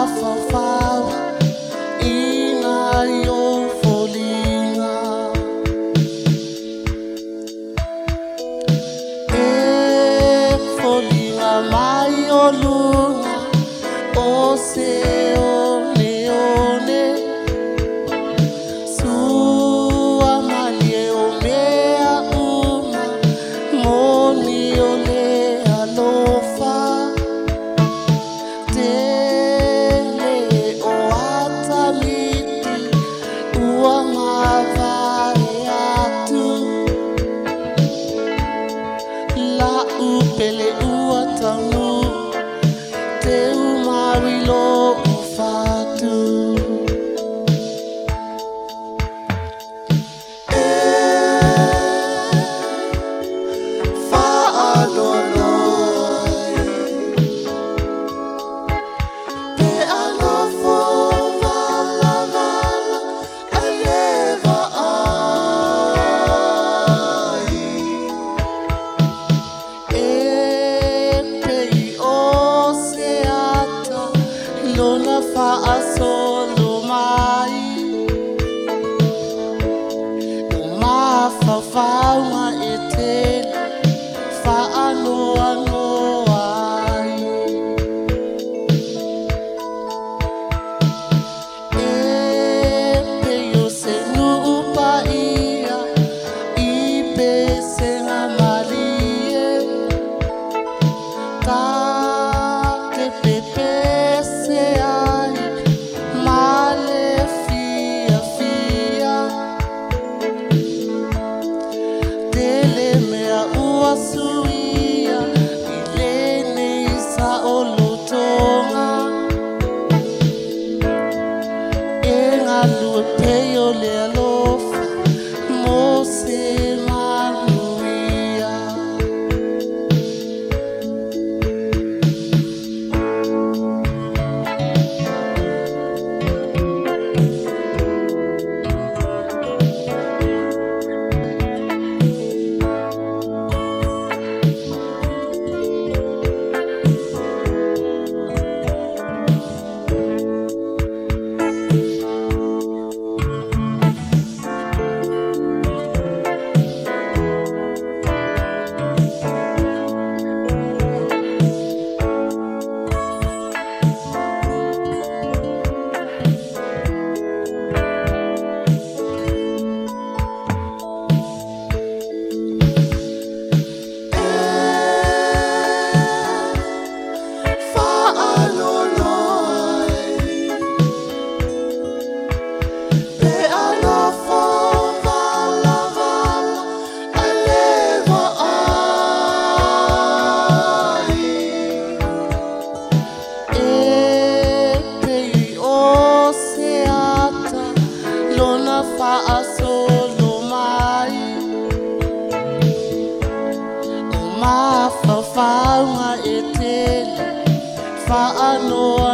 mafafau ina yo folinga e folinga mai o luna o se one one sua malie o mea uma moni o le alofa tele o atamiti ua mavae atu la upele ua tamu te umawilo ufatu lona fa'a solo mai mafafau ma etele fa'a noa noa ai e pe yo se nu'upa ia I pe senga malie ta ke pepe suia ilene isa olotonga enga lue peyo le alofa mo se manuia fa'a solo mai mafafau ma etele fa'a noa